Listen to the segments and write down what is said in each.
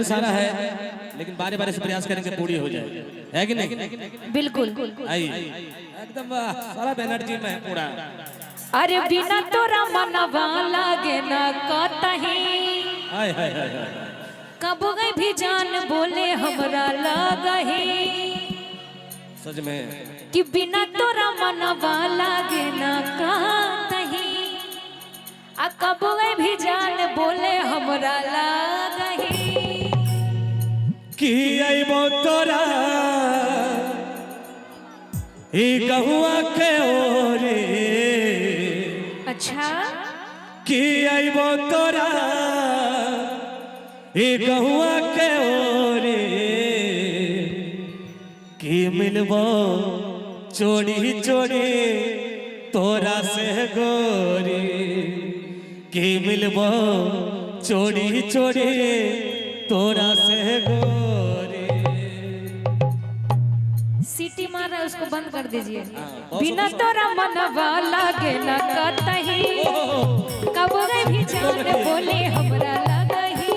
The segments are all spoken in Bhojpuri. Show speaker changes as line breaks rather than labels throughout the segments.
सारा है लेकिन बारे बारे से प्रयास करेंगे पूरी हो जाए, है कि नहीं?
बिल्कुल।
आइए एकदम सारा एनर्जी में है पूरा।
अरे बिना तोरा मनवा लागे ना कतही,
हाय हाय हाय हाय,
कब गई भी जान बोले हमरा लगही,
सच में
कि बिना तोरा मनवा लागे ना कतही, आ कब गई भी जान बोले हमरा लगही,
कि अइबो तोरा ही गहुआ के ओरे।
अच्छा
कि अइबो तोरा ही गहुआ के ओरे, कि मिलबो चोरी चोरी तोरा से गोरी, कि मिलबो चोरी चोरी तोरा से गोरी।
सीटी मार रहा है, उसको बंद कर दीजिए। बिना तोरा मनवा लागे ना कतही, कब गई भी जान बोले हमरा लगही,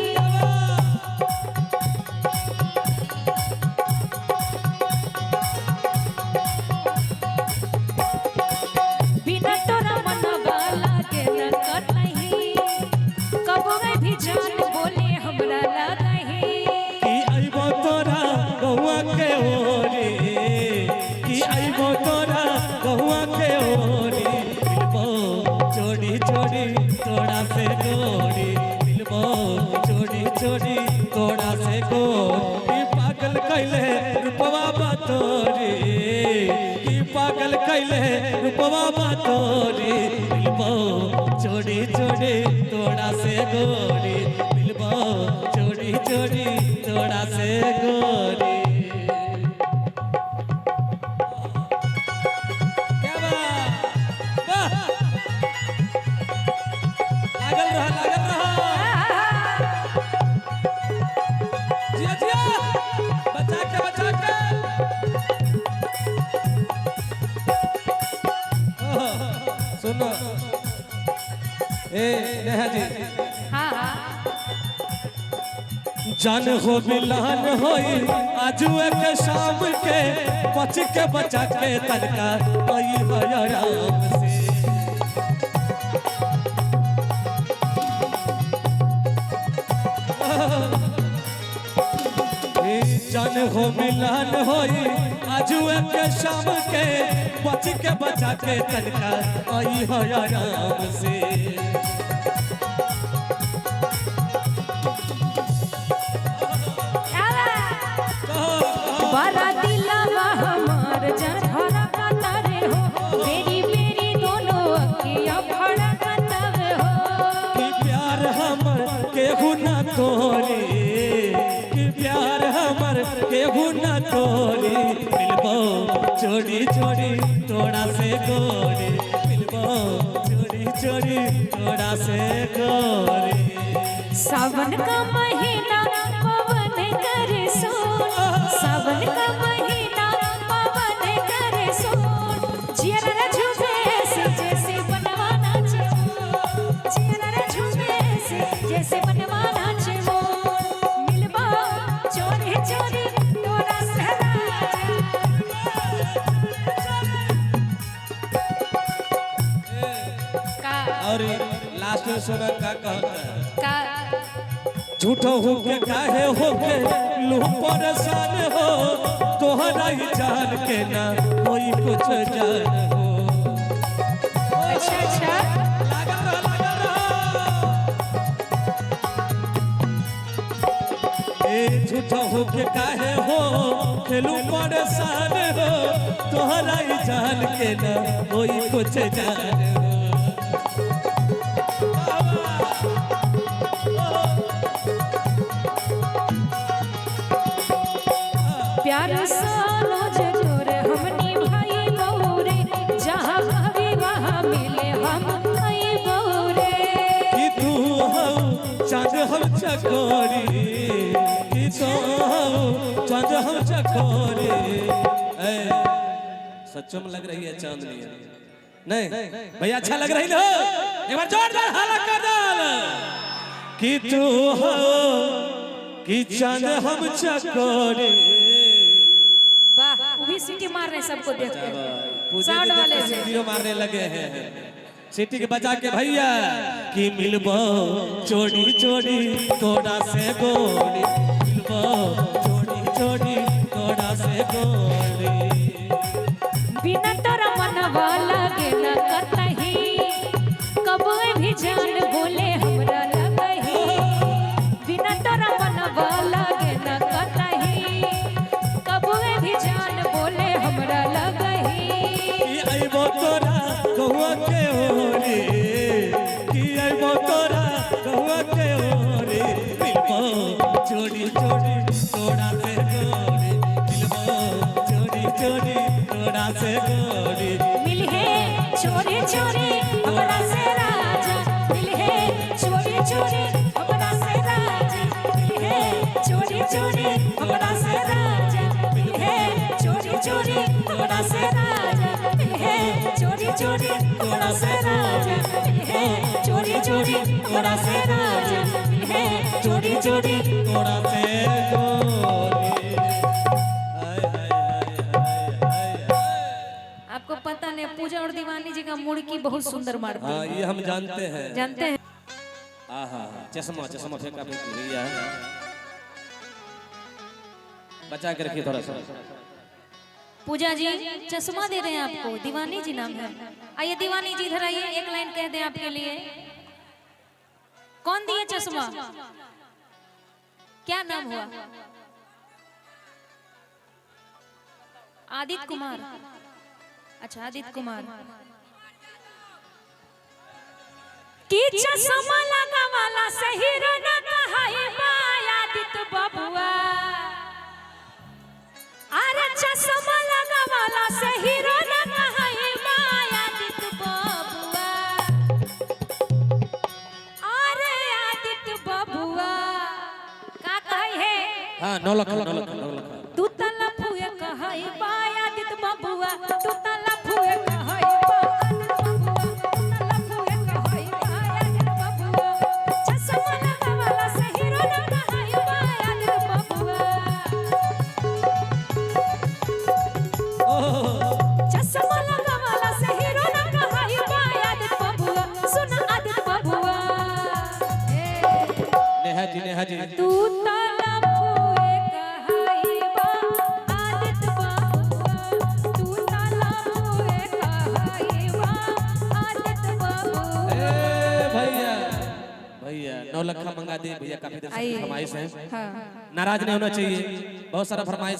बिना तोरा मनवा लागे ना कतही, कब गई भी जान बोले हमरा लगही,
कि अइबो तोरा गहुआ के ओरे, कि अइबो तोरा गहुआ के ओरे, मिलबो चोरी चोरी तोरा से गोरी, मिलबो चोरी चोरी तोरा से गोरी। कि पागल कैले रूपवा बातोरी, कि पागल कैले रूपवा बातोरी, मिलबो चोरी चोरी तोरा से गोरी, मिलबो चोरी चोरी तोरा से गोरी। क्या बात, वाह! लागल रहा जिया जिया, बचा के बचा के। सुनो ए नेहा जी,
हाँ हाँ
जान हो मिलान होई आजू के शाम के, बच के बचा के तनका आई आराम से। जान हो मिलान होई आजू के शाम के, बच के बचा के तनका आई आराम से।
बड़ा दिलवा हमार जरहरा कतारे हो, मेरी मेरी दोनों अखियां फड़कतावे हो,
कि प्यार हमर केहू ना तोरी, कि प्यार हमर केहू ना तोरी, मिलबो चोरी चोरी तोड़ा से गोरी, मिलबो चोरी चोरी तोड़ा से गोरी।
सावन का महीना पवन करे सोन, सावन का महीना पवन करे सोन, जियरा झूमे से जैसे बनवा नाचे मोर, जियरा झूमे से जैसे बनवा नाचे मोर, मिलबो चोरी चोरी तोरा से का
और लास्ट में सुना का कहता है,
का
झूठो हो के काहे हो के लू परेशान हो, तोहरा ही जान के ना कोई कुछ जान हो।
अच्छा अच्छा
लागल रहा। ए झूठो हो के काहे हो खेलू परेशान हो, तोहरा ही जान के ना कोई कुछ जान हो।
प्यार सानो जरूर हमनी भाई बौरे, जहाँ भाभी वहाँ मिले हम भाई बौरे,
कि तू हो चांद हम चकोरी, कि तू हो चांद हम चकोरी। सच्चों में लग रही है चांदनी, नहीं भैया अच्छा लग रही हो, एक बार जोरदार हाला कर डाल। कि तू हो कि चांद हम चकोरे।
वाह, वो भी सीटी मार रहे हैं सबको देख के।
पूजे
साउंड
जी
वाले
देख के
से।
सीटियों मारने लगे हैं। सीटी के बजा के भैया कि मिलबो चोरी चोरी तोड़ा से गोली, मिलबो चोरी चोरी तोड़ा से गोली।
बिना तोरा मनवा लागे न कतही, कबो भी जान बोले हमरा लगही। बिना तोरा मनवा लागे न कतही, कबो भी जान बोले हमरा लगही।
कि आइबो तोरा कहुआ के होरी, कि आइबो तोरा कहुआ के होरी। मिलबो चोरी चोरी तोड़ा से गोली, मिलबो चोरी चोरी तोड़ा से गोली।
मिलहे चोरी चोरी हमरा से राजा, मिलहे चोरी चोरी हमरा से राजा, मिलहे चोरी चोरी हमरा से राजा, मिलहे चोरी चोरी हमरा से राजा, मिलहे चोरी चोरी हमरा से राजा, मिलहे चोरी चोरी हमरा से राजा, मिलहे चोरी चोरी
तोड़ा से गोली। हाय हाय हाय हाय हाय।
आपको पता नहीं, पूजा और दीवानी जी का मुड़की बहुत सुंदर मारती
हाँ
है।
ये हम जानते हैं।
जानते हैं?
आहा चश्मा चश्मा फेंका फेंकी भैया बचा के रखिए थोड़ा सा।
पूजा जी चश्मा दे रहे हैं आपको, दीवानी जी नाम है। आइए दीवानी जी इधर आइए, एक लाइन कह दें आपके लिए। कौन दिए चश्मा? क्या नाम हुआ? आदित्य कुमार। अच्छा आदित्य कुमार। की चश्मा लगा वाला से हीरो न कहाई बा आदित्य बबुआ। अरे चश्मा लगा वाला से हीरो न कहाई बा आदित्य बबुआ। अरे आदित्य बबुआ का कहे है?
हाँ नौलखा नौलखा नौलखा।
तू तला फुए कहाई बा आदित्य बबुआ, तू तला फुए कहाई बा आदित्य बबुआ, तू तला फुए कहाई बा आदित्य बबुआ। चश्मा लगा वाला से हीरो न कहाई बा आदित्य बबुआ। चश्मा लगा वाला से हीरो न कहाई बा आदित्य बबुआ। सुन आदित्य बबुआ,
नेहा जी
तू तला फुए कहाई बा आदित्य बबुआ, तू तला फुए कहाई बा आदित्य बबुआ।
भैया भैया नौलखा मंगा दे भैया, काफी देर से
आइए।
फरमाइश है।
हाँ।
नाराज नहीं होना चाहिए, बहुत सारा फरमाइश